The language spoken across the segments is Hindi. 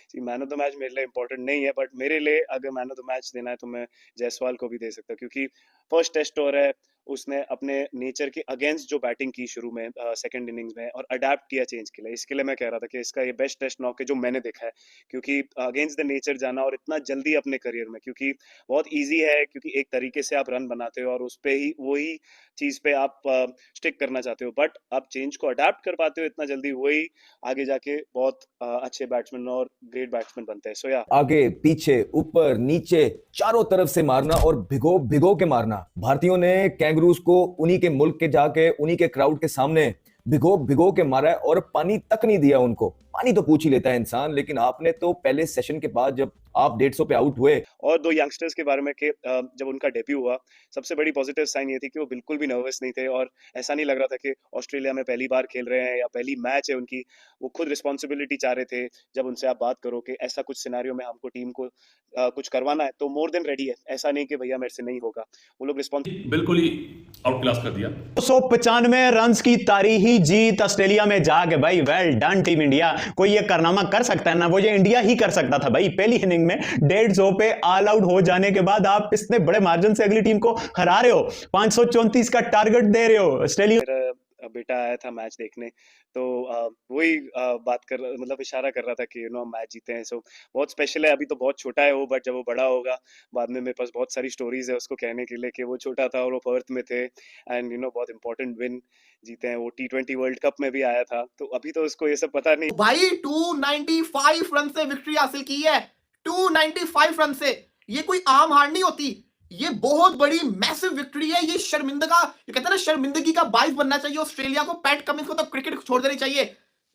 Ji, man of the match मेरे लिए इंपॉर्टेंट नहीं है, बट मेरे लिए अगर मैन ऑफ द मैच देना है तो मैं जायसवाल को भी दे सकता हूँ, क्योंकि फर्स्ट टेस्ट ओवर है, उसने अपने नेचर के अगेंस्ट जो बैटिंग की शुरू में सेकंड इनिंग्स में, और अडेप्ट किया चेंज के लिए। इसके लिए मैं कह रहा था कि इसका ये बेस्ट टेस्ट नॉक है जो मैंने देखा है, क्योंकि अगेंस्ट द नेचर जाना और इतना जल्दी अपने करियर में, क्योंकि बहुत ईजी है, क्योंकि एक तरीके से आप रन बनाते हो और उस पे ही वही चीज पे आप स्टिक करना चाहते हो, बट आप चेंज को अडेप्ट कर पाते हो इतना जल्दी, वही आगे जाके बहुत अच्छे बैट्समैन और ग्रेट बैट्समैन बनते हैं। सो या आगे पीछे ऊपर नीचे चारों तरफ से मारना और भिगो भिगो के मारना। भारतीयों ने कैंगरूज को उन्हीं के मुल्क के जाके उन्हीं के क्राउड के सामने भिगो भिगो के मारा है और पानी तक नहीं दिया उनको। पानी तो पूछ ही लेता है इंसान, लेकिन आपने तो पहले सेशन के बाद जब आप 150 पे आउट हुए। और दो यंगस्टर्स के बारे में कि जब उनका डेब्यू हुआ, सबसे बड़ी पॉजिटिव साइन ये थी कि वो बिल्कुल भी नर्वस नहीं थे, और ऐसा नहीं लग रहा था कि ऑस्ट्रेलिया में पहली बार खेल रहे हैं या पहली मैच है उनकी। वो खुद रिस्पॉन्सिबिलिटी चाह रहे थे। जब उनसे आप बात करो कि ऐसा कुछ सिनेरियो में हमको टीम को कुछ करवाना है, तो मोर देन रेडी है, ऐसा नहीं कि भैया मेरे से नहीं होगा। वो लोग रिस्पॉन्स बिल्कुल ही आउट क्लास कर दिया। 295 रन की तारीखी जीत ऑस्ट्रेलिया में जाके भाई, वेल डन टीम इंडिया। कोई ये कारनामा कर सकता है ना, वो ये इंडिया ही कर सकता था भाई। पहली इनिंग में 150 पे ऑल आउट हो जाने के बाद आप इतने बड़े मार्जिन से अगली टीम को हरा रहे हो, 534 का टारगेट दे रहे हो ऑस्ट्रेलिया। मेरा बेटा आया था मैच देखने, तो वही बात कर मतलब इशारा कर रहा था कि मैच जीते हैं। सो बहुत स्पेशल है। अभी तो बहुत छोटा है वो, बट जब वो बड़ा होगा, बाद में मेरे पास बहुत सारी स्टोरीज है उसको कहने के लिए कि वो छोटा था और वो पर्थ में थे, एंड बहुत इंपॉर्टेंट विन जीते हैं। वो T20 वर्ल्ड कप में भी आया था, तो अभी तो उसको ये सब पता नहीं। भाई 295 रन से विक्ट्री हासिल की है, 295 रन से। ये कोई आम हार नहीं होती, ये बहुत बड़ी मैसिव विक्ट्री है। ये शर्मिंदगा, ये कहते हैं ना, शर्मिंदगी का बाइस बनना चाहिए ऑस्ट्रेलिया को। पैट कमिंस को तो क्रिकेट छोड़ देनी चाहिए,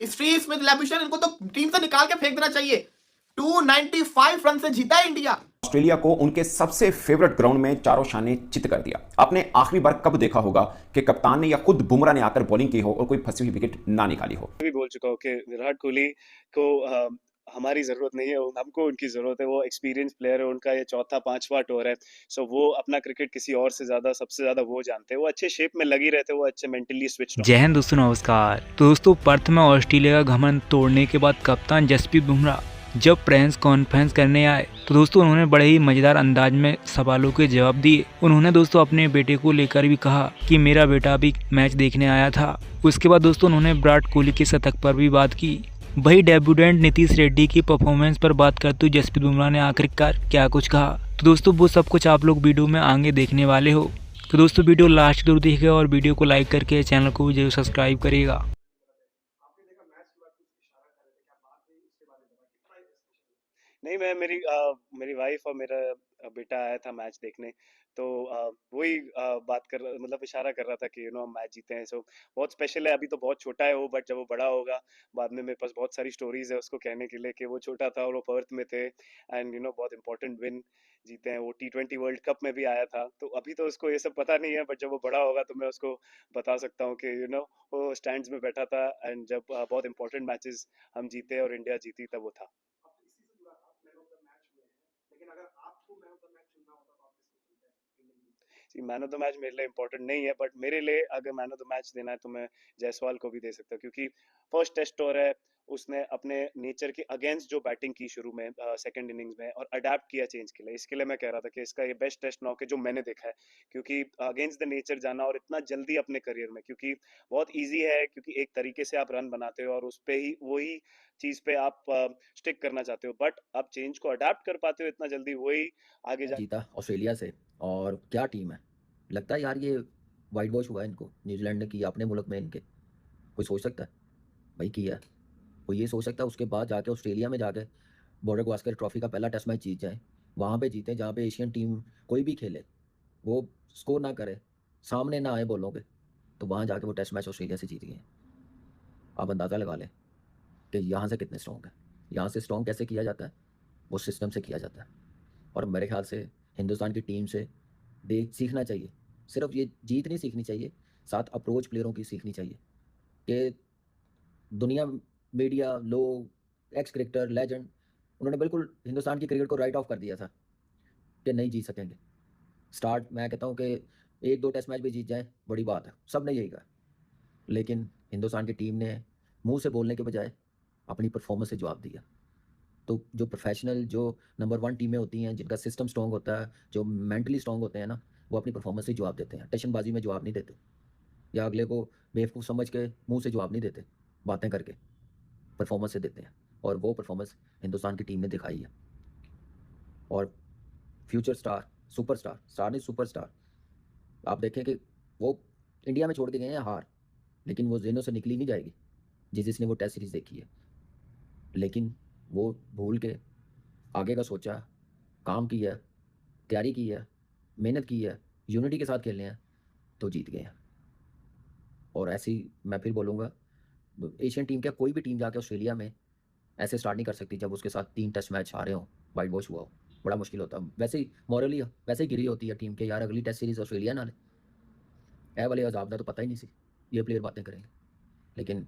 स्टीव स्मिथ, लैबुशेन, इनको तो टीम से निकाल के फेंक देना चाहिए। 295 रन से जीता है इंडिया। ऑस्ट्रेलिया को उनके सबसे फेवरेट ग्राउंड में चारों शाने चित कर दिया। आपने आखिरी बार कब देखा होगा कि कप्तान ने या खुद बुमराह ने आकर बॉलिंग की हो और कोई फंसी हुई विकेट ना निकाली हो? भी बोल चुका हूँ कि विराट कोहली को हमारी जरूरत नहीं है, हमको उनकी जरूरत है। वो एक्सपीरियंस प्लेयर है, उनका ये चौथा पांचवा टूर है। सो वो अपना क्रिकेट किसी और से ज्यादा, सबसे ज्यादा वो जानते हैं। वो अच्छे शेप में लगी रहते हैं, वो अच्छे मेंटली स्विच। जय हिंद दोस्तों, नमस्कार। तो दोस्तों, पर्थ में ऑस्ट्रेलिया का घमंड तोड़ने के बाद कप्तान जसप्रीत बुमराह जब प्रेस कॉन्फ्रेंस करने आए, तो दोस्तों उन्होंने बड़े ही मजेदार अंदाज में सवालों के जवाब दिए। उन्होंने दोस्तों अपने बेटे को लेकर भी कहा कि मेरा बेटा भी मैच देखने आया था। उसके बाद दोस्तों उन्होंने विराट कोहली के शतक पर भी बात की। वही डेब्यूटेंट नीतीश रेड्डी की परफॉर्मेंस पर बात करते हुए जसप्रीत बुमराह ने आखिरकार क्या कुछ कहा, तो दोस्तों वो सब कुछ आप लोग वीडियो में आगे देखने वाले हो। तो दोस्तों वीडियो लास्ट जरूर देखिएगा और वीडियो को लाइक करके चैनल को भी जरूर सब्सक्राइब करिएगा। नहीं, मैं मेरी वाइफ और मेरा बेटा आया था मैच देखने, तो वही बात कर मतलब इशारा कर रहा था कि हम मैच जीते हैं। सो बहुत स्पेशल है। अभी तो बहुत छोटा है वो, बट जब वो बड़ा होगा, बाद में मेरे पास बहुत सारी स्टोरीज है उसको कहने के लिए कि वो छोटा था और वो पर्थ में थे, एंड बहुत इंपॉर्टेंट विन जीते हैं। वो T20 वर्ल्ड कप में भी आया था, तो अभी तो उसको ये सब पता नहीं है, बट जब वो बड़ा होगा तो मैं उसको बता सकता हूँ कि वो स्टैंड्स में बैठा था, एंड जब बहुत इंपॉर्टेंट मैचेस हम जीते और इंडिया जीती, तब वो था। जी, मैन ऑफ द मैच मेरे लिए इंपॉर्टेंट नहीं है, बट मेरे लिए अगर मैन ऑफ द मैच देना है तो मैं जायसवाल को भी दे सकता हूँ, क्योंकि फर्स्ट टेस्ट ओवर है, उसने अपने नेचर के अगेंस्ट जो बैटिंग की शुरू में सेकंड इनिंग्स में, और अडेप्ट किया चेंज के लिए। इसके लिए मैं कह रहा था कि इसका ये बेस्ट टेस्ट नॉक है जो मैंने देखा है, क्योंकि अगेंस्ट द नेचर जाना और इतना जल्दी अपने करियर में, क्योंकि बहुत ईजी है, क्योंकि एक तरीके से आप रन बनाते हो और उस पे ही वही चीज पे आप स्टिक करना चाहते हो, बट आप चेंज को अडेप्ट कर पाते हो इतना जल्दी, वही आगे जीता ऑस्ट्रेलिया से। और क्या टीम है, लगता है यार ये वाइट वॉश हुआ है इनको, न्यूजीलैंड ने किया अपने मुल्क में इनके। कोई सोच सकता है भाई किया है? कोई ये सोच सकता है उसके बाद जाके ऑस्ट्रेलिया में जाके बॉर्डर गवास्कर ट्रॉफी का पहला टेस्ट मैच जीत जाए, वहाँ पे जीतें जहाँ पे एशियन टीम कोई भी खेले, वो स्कोर ना करे, सामने ना आए बॉलों पे, तो वहाँ जाके वो टेस्ट मैच ऑस्ट्रेलिया से जीत गए। आप अंदाज़ा लगा लें कि यहाँ से कितने स्ट्रॉन्ग है। यहाँ से स्ट्रॉन्ग कैसे किया जाता है? वो सिस्टम से किया जाता है। और मेरे ख्याल से हिंदुस्तान की टीम से सीखना चाहिए। सिर्फ ये जीत नहीं सीखनी चाहिए, साथ अप्रोच प्लेयरों की सीखनी चाहिए कि दुनिया, मीडिया, लोग, एक्स क्रिकेटर, लेजेंड, उन्होंने बिल्कुल हिंदुस्तान की क्रिकेट को राइट ऑफ कर दिया था कि नहीं जीत सकेंगे। स्टार्ट मैं कहता हूँ कि 1-2 टेस्ट मैच भी जीत जाए बड़ी बात है, सब ने यही कहा, लेकिन हिंदुस्तान की टीम ने मुंह से बोलने के बजाय अपनी परफॉर्मेंस से जवाब दिया। तो जो प्रोफेशनल, जो नंबर 1 टीमें होती हैं, जिनका सिस्टम स्ट्रॉन्ग होता है, जो मेंटली स्ट्रॉन्ग होते हैं ना, वो अपनी परफॉर्मेंस से जवाब देते हैं, टशनबाजी में जवाब नहीं देते, या अगले को बेवकूफ़ समझ के मुंह से जवाब नहीं देते, बातें करके परफॉर्मेंस से देते हैं। और वो परफॉर्मेंस हिंदुस्तान की टीम ने दिखाई है। और फ्यूचर स्टार, सुपरस्टार, स्टार नहीं सुपरस्टार, आप देखें कि वो इंडिया में छोड़ के गए हैं हार, लेकिन वो जेनों से निकली नहीं जाएगी जिसने वो टेस्ट सीरीज़ देखी है। लेकिन वो भूल के आगे का सोचा, काम किया, तैयारी की है, मेहनत की है, यूनिटी के साथ खेले हैं, तो जीत गए हैं। और ऐसी मैं फिर बोलूँगा, एशियन टीम क्या कोई भी टीम जाके ऑस्ट्रेलिया में ऐसे स्टार्ट नहीं कर सकती जब उसके साथ 3 टेस्ट मैच हारे हों, वाइट वॉश हुआ हो, बड़ा मुश्किल होता है। वैसे ही मॉरली वैसे ही गिरी होती है टीम के, यार अगली टेस्ट सीरीज़ ऑस्ट्रेलिया ना ले, ए वाले अजाब का तो पता ही नहीं सी, ये प्लेयर बातें करेंगे। लेकिन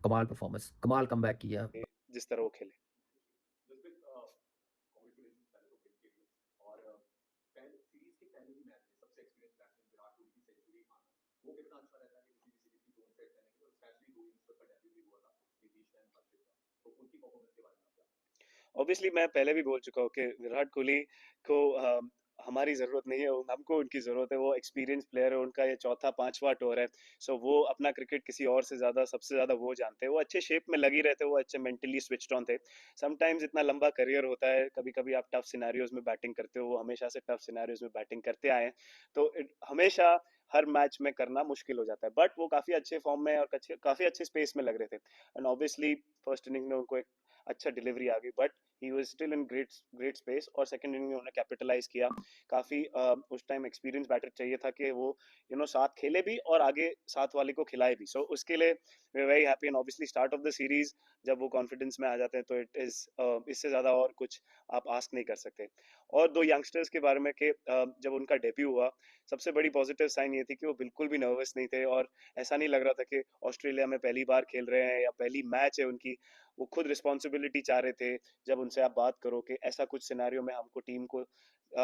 कमाल परफॉर्मेंस, कमाल कमबैक किया। जिस तरह वो खेले। ऑब्वियसली मैं पहले भी बोल चुका हूँ कि विराट कोहली को हमारी ज़रूरत नहीं है, हमको उनकी ज़रूरत है। वो एक्सपीरियंस प्लेयर है, उनका ये चौथा 5वां टूर है। सो वो अपना क्रिकेट किसी और से ज़्यादा, सबसे ज़्यादा वो जानते हैं। वो अच्छे शेप में लगी रहते, वो अच्छे मेंटली स्विच्ड ऑन थे। समटाइम्स इतना लंबा करियर होता है, कभी कभी आप टफ सिनेरियोज में बैटिंग करते हो, वो हमेशा से टफ सिनेरियोज में बैटिंग करते आए हैं, तो हमेशा हर मैच में करना मुश्किल हो जाता है। बट वो काफ़ी अच्छे फॉर्म में और काफ़ी अच्छे स्पेस में लग रहे थे। एंड ऑब्वियसली फर्स्ट इनिंग में उनको एक अच्छा डिलीवरी आ गई, but he was still in great space. और सेकंड इनिंग में उन्होंने कैपिटलाइज किया। काफी उस टाइम एक्सपीरियंस बैटर चाहिए था कि वो साथ खेले भी और आगे साथ वाले को खिलाए भी। सो उसके लिए we are very happy. And obviously start of the series जब वो कॉन्फिडेंस में आ जाते हैं तो इट इज इससे ज्यादा और कुछ आप आस्क नहीं कर सकते। और 2 यंगस्टर्स के बारे में कि जब उनका डेब्यू हुआ, सबसे बड़ी पॉजिटिव साइन ये थी कि वो बिल्कुल भी नर्वस नहीं थे, और ऐसा नहीं लग रहा था कि ऑस्ट्रेलिया में पहली बार खेल रहे हैं या पहली मैच है उनकी। वो खुद रिस्पॉन्सिबिलिटी चाह रहे थे। जब उनसे आप बात करो कि ऐसा कुछ सिनेरियो में हमको टीम को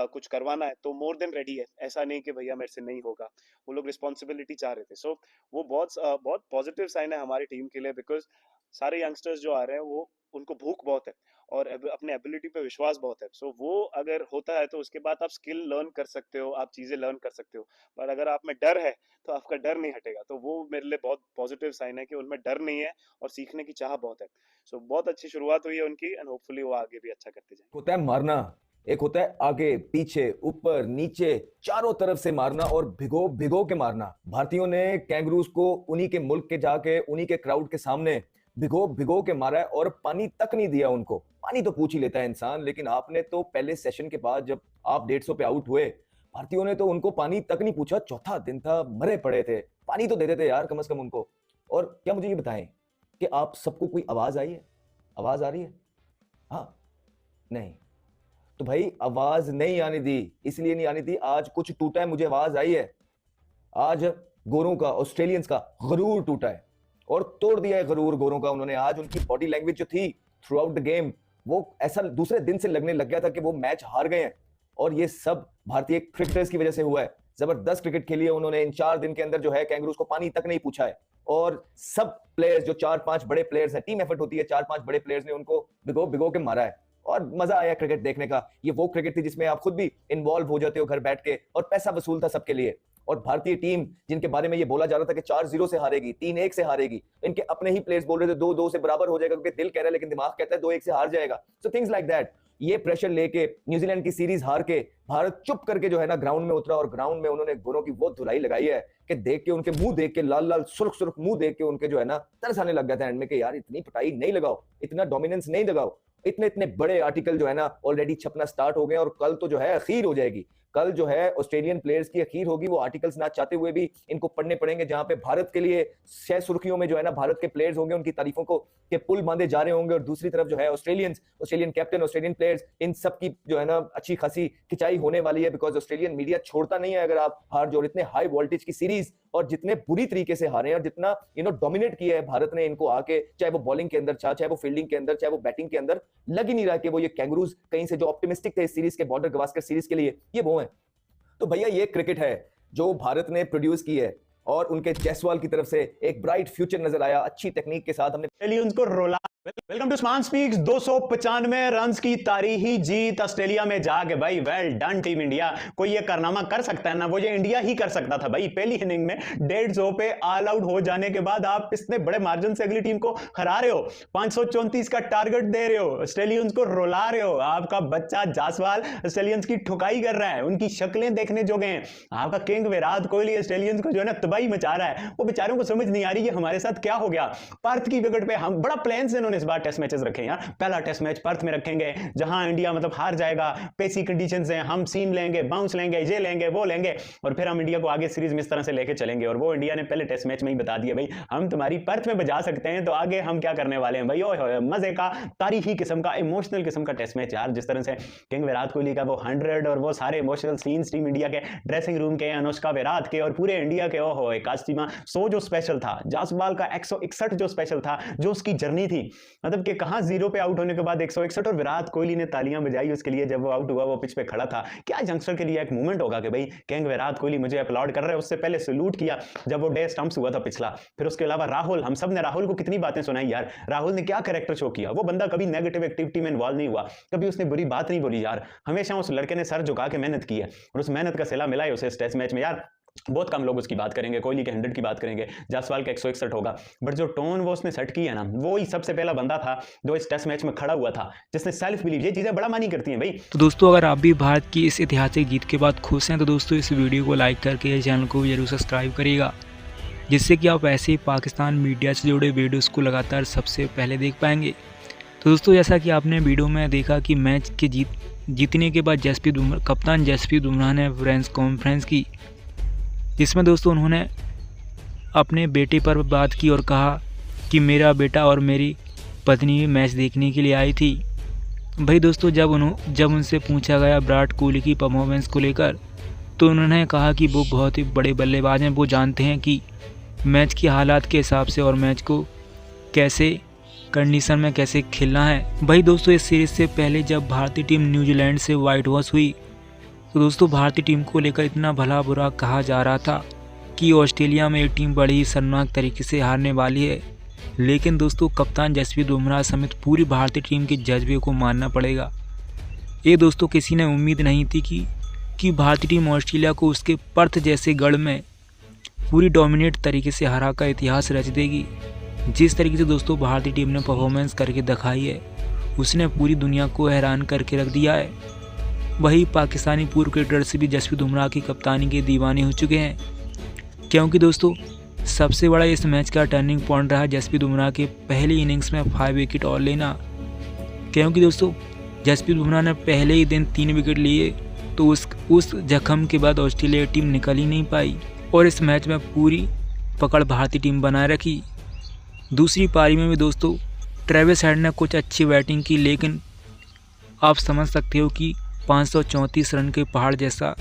कुछ करवाना है, तो मोर देन रेडी है। ऐसा नहीं कि भैया मेरे से नहीं होगा, वो लोग रिस्पॉन्सिबिलिटी चाह रहे थे। सो वो बहुत पॉजिटिव साइन है हमारी टीम के लिए, बिकॉज सारे यंगस्टर्स जो आ रहे हैं वो उनको भूख बहुत है और अपने एबिलिटी पे विश्वास बहुत है। सो वो अगर होता है तो उसके बाद आप स्किल लर्न कर सकते हो, आप चीजें लर्न कर सकते हो। पर अगर आप में डर है तो आपका डर नहीं हटेगा। तो वो मेरे लिए बहुत पॉजिटिव साइन है कि उनमें डर नहीं है और सीखने की चाह बहुत है। सो बहुत अच्छी शुरुआत हुई है उनकी, एंड होपफुली वो आगे भी अच्छा करते जाएंगे। होता है मारना, एक होता है आगे पीछे ऊपर नीचे चारों तरफ से मारना और भिगो भिगो के मारना। भारतीयों ने कैंगरूज को उन्हीं के मुल्क के जाके उन्हीं के क्राउड के सामने भिगो भिगो के मारा है और पानी तक नहीं दिया उनको। पानी तो पूछ ही लेता है इंसान, लेकिन आपने तो पहले सेशन के बाद जब आप 150 पे आउट हुए, भारतीयों ने तो उनको पानी तक नहीं पूछा। चौथा दिन था, मरे पड़े थे, पानी तो दे देते यार कम से कम उनको। और क्या मुझे ये बताएं कि आप सबको कोई आवाज आई है? आवाज आ रही है? हाँ नहीं तो भाई आवाज नहीं आने दी, इसलिए नहीं आनी थी। आज कुछ टूटा है, मुझे आवाज आई है। आज गोरों का, ऑस्ट्रेलियंस का गरूर टूटा है और तोड़ दिया है गरूर गोरों का उन्होंने। आज उनकी बॉडी लैंग्वेज जो थी थ्रू आउट द गेम, वो ऐसा दूसरे दिन से लगने लग गया था कि वो मैच हार गए हैं। और ये सब भारतीय क्रिकेटर्स की वजह से हुआ है। जबरदस्त क्रिकेट खेली है उन्होंने। इन 4 दिन के अंदर जो है कैंगरूज को पानी तक नहीं पूछा है। और सब प्लेयर्स जो 4-5 बड़े प्लेयर्स हैं, टीम एफर्ट होती है, 4-5 बड़े प्लेयर्स ने उनको भिगो भिगो के मारा है और मजा आया क्रिकेट देखने का। ये वो क्रिकेट थी जिसमें आप खुद भी इन्वॉल्व हो जाते हो घर बैठ के, और पैसा वसूल था सबके लिए। और भारतीय टीम जिनके बारे में ये बोला जा रहा था कि 4-0 से हारेगी, 3-1 से हारेगी, इनके अपने ही प्लेयर्स बोल रहे थे 2-2 से बराबर हो जाएगा, क्योंकि दिल कह रहा है लेकिन दिमाग कहता है 2-1 से हार जाएगा। So things like that. ये प्रेशर लेके न्यूजीलैंड की सीरीज हार के भारत चुप करके जो है ना ग्राउंड में उतरा, और ग्राउंड में उन्होंने गोरों की वो धुलाई लगाई है कि देख के उनके मुंह देख के, लाल लाल सुर्ख सुर्ख मुंह देख के उनके जो है ना तरस आने लग गया था एंड में कि यार इतनी पिटाई नहीं लगाओ, इतना डोमिनेंस नहीं लगाओ। इतने इतने बड़े आर्टिकल जो है ना ऑलरेडी छपना स्टार्ट हो गए, और कल तो जो है अखीर हो जाएगी। कल जो है ऑस्ट्रेलियन प्लेयर्स की अखीर होगी। वो आर्टिकल्स ना चाहते हुए भी इनको पढ़ने पड़ेंगे, जहां पे भारत के लिए 6 सुर्खियों में जो है ना भारत के प्लेयर्स होंगे, उनकी तारीफों को के पुल बांधे जा रहे होंगे। और दूसरी तरफ जो है ऑस्ट्रेलियन कैप्टन, ऑस्ट्रेलियन प्लेयर्स, इन सब की जो है ना अच्छी खासी खिंचाई होने वाली है। बिकॉज ऑस्ट्रेलियन मीडिया छोड़ता नहीं है अगर आप हार जो। इतने हाई वोल्टेज की सीरीज और जितने बुरी तरीके से हारे हैं, और जितना डोमिनेट किया है भारत ने इनको आके, चाहे वो बॉलिंग के अंदर, चाहे वो फील्डिंग के अंदर, चाहे वो बैटिंग के अंदर, लग ही नहीं रहा कि वो ये कैंगरूज कहीं से जो ऑप्टिमिस्टिक थे इस सीरीज के, बॉर्डर गवास्कर सीरीज के लिए, ये वो है। तो भैया ये क्रिकेट है जो भारत ने प्रोड्यूस की है, और उनके जायसवाल की तरफ से एक ब्राइट फ्यूचर नजर आया अच्छी टेक्निक के साथ। हमने उनको रोला वेलकम टू स्मान स्पीक्स। 295 रन्स की तारीखी जीत ऑस्ट्रेलिया में जाके भाई वेल डन टीम इंडिया। कोई ये कारनामा कर सकता है ना, वो ये इंडिया ही कर सकता था भाई। पहली इनिंग में 150 पे ऑल आउट हो जाने के बाद आप इतने बड़े मार्जिन से अगली टीम को हरा रहे हो, 534 का टारगेट दे रहे हो, ऑस्ट्रेलियंस को रुला रहे हो। आपका बच्चा जासवाल ऑस्ट्रेलियंस की ठुकाई कर रहा है, उनकी शक्लें देखने जो गए हैं। आपका किंग विराट कोहली ऑस्ट्रेलियंस को जो है ना तबाही मचा रहा है। वो बेचारों को समझ नहीं आ रही है हमारे साथ क्या हो गया। पर्थ की विकेट पे हम बड़ा प्लान से इस बार टेस्ट मैचेस रखे यार। पहला टेस्ट मैच पर्थ में रखेंगे जहां इंडिया मतलब हार जाएगा, पेसी कंडीशंस हैं, हम सीम लेंगे, बाउंस लेंगे, ये लेंगे, वो लेंगे, और फिर हम इंडिया को आगे सीरीज में इस तरह से लेके चलेंगे। और वो इंडिया ने पहले टेस्ट मैच में ही बता दिया भाई हम तुम्हारी पर्थ में बजा सकते हैं, तो आगे हम क्या करने वाले हैं भाई। ओए मजे का तारीखी किस्म का इमोशनल किस्म का टेस्ट मैच यार। जिस तरह से किंग विराट कोहली का वो 100 और वो सारे इमोशनल सीन्स टीम इंडिया के ड्रेसिंग रूम के, अनुष्का विराट के और पूरे इंडिया के, ओहो कास्टिमा 100 जो स्पेशल था, जासवाल का 161 जो स्पेशल था, जो उसकी जर्नी थी, मतलब कि कहां 0 पे आउट होने के बाद 161 और विराट कोहली ने तालियां बजाई उसके लिए जब वो आउट हुआ, वो पिच पे खड़ा था। क्या यंगस्टर के लिए एक मूवमेंट होगा कि भाई किंग विराट कोहली मुझे अपलॉड कर रहे हैं। उससे पहले सैल्यूट किया जब वो डे स्टंप्स हुआ था पिछला। फिर उसके अलावा राहुल, हम सब ने राहुल को कितनी बातें सुनाई यार। राहुल ने क्या कैरेक्टर शो किया। वो बंदा कभी नेगेटिव एक्टिविटी में इन्वॉल्व नहीं हुआ, कभी उसने बुरी बात नहीं बोली यार। हमेशा उस लड़के ने सर झुका के मेहनत की है और उस मेहनत का सिला मिला है उसे इस टेस्ट मैच में यार। बहुत कम लोग उसकी बात करेंगे, कोहली के 100 की बात करेंगे, जासवाल का 161 होगा, बट जो टोन वो उसने सेट की है ना, वो ही सबसे पहला बंदा था जो इस टेस्ट मैच में खड़ा हुआ था, जिसने सेल्फ बिलीव। ये चीजें बड़ा मानी करती हैं भाई। तो दोस्तों अगर आप भी भारत की इस ऐतिहासिक जीत के बाद खुश हैं तो दोस्तों इस वीडियो को लाइक करके चैनल को जरूर सब्सक्राइब करिएगा, जिससे कि आप ऐसे ही पाकिस्तान मीडिया से जुड़े वीडियोज़ को लगातार सबसे पहले देख पाएंगे। तो दोस्तों जैसा कि आपने वीडियो में देखा कि मैच के जीतने के बाद कप्तान जसप्रीत बुमराह ने प्रेस कॉन्फ्रेंस की, जिसमें दोस्तों उन्होंने अपने बेटे पर बात की और कहा कि मेरा बेटा और मेरी पत्नी मैच देखने के लिए आई थी। भाई दोस्तों जब उनसे पूछा गया विराट कोहली की परफॉर्मेंस को लेकर, तो उन्होंने कहा कि वो बहुत ही बड़े बल्लेबाज हैं, वो जानते हैं कि मैच की हालात के हिसाब से और मैच को कैसे कंडीशन में कैसे खेलना है। भाई दोस्तों इस सीरीज़ से पहले जब भारतीय टीम न्यूजीलैंड से वाइट वॉश हुई, तो दोस्तों भारतीय टीम को लेकर इतना भला बुरा कहा जा रहा था कि ऑस्ट्रेलिया में ये टीम बड़ी ही शर्मनाक तरीके से हारने वाली है। लेकिन दोस्तों कप्तान जसप्रीत बुमराह समेत पूरी भारतीय टीम के जज्बे को मानना पड़ेगा। ये दोस्तों किसी ने उम्मीद नहीं थी कि भारतीय टीम ऑस्ट्रेलिया को उसके पर्थ जैसे गढ़ में पूरी डोमिनेट तरीके से हरा का इतिहास रच देगी। जिस तरीके से दोस्तों भारतीय टीम ने परफॉर्मेंस करके दिखाई है, उसने पूरी दुनिया को हैरान करके रख दिया है। वही पाकिस्तानी पूर्व क्रिकेटर से भी जसप्रीत बुमराह की कप्तानी के दीवाने हो चुके हैं, क्योंकि दोस्तों सबसे बड़ा इस मैच का टर्निंग पॉइंट रहा जसप्रीत बुमराह के पहली इनिंग्स में 5 विकेट और लेना। क्योंकि दोस्तों जसप्रीत बुमराह ने पहले ही दिन 3 विकेट लिए, तो उस जख्म के बाद ऑस्ट्रेलिया टीम निकल ही नहीं पाई और इस मैच में पूरी पकड़ भारतीय टीम बनाए रखी। दूसरी पारी में भी दोस्तों ट्रेविस हेड ने कुछ अच्छी बैटिंग की, लेकिन आप समझ सकते हो कि 534 रन के पहाड़ जैसा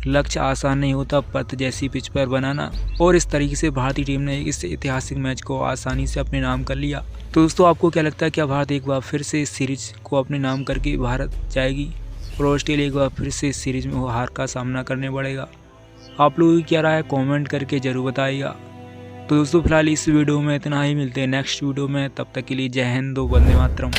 लक्ष्य आसान नहीं होता पर्थ जैसी पिच पर बनाना, और इस तरीके से भारतीय टीम ने इस ऐतिहासिक मैच को आसानी से अपने नाम कर लिया। तो दोस्तों आपको क्या लगता है, क्या भारत एक बार फिर से इस सीरीज को अपने नाम करके भारत जाएगी और ऑस्ट्रेलिया एक बार फिर से इस सीरीज में हार का सामना करने पड़ेगा? आप लोगों की क्या राय है कॉमेंट करके ज़रूर बताइएगा। तो दोस्तों फिलहाल इस वीडियो में इतना ही, मिलते हैं नेक्स्ट वीडियो में, तब तक के लिए जय हिंद, वंदे मातरम।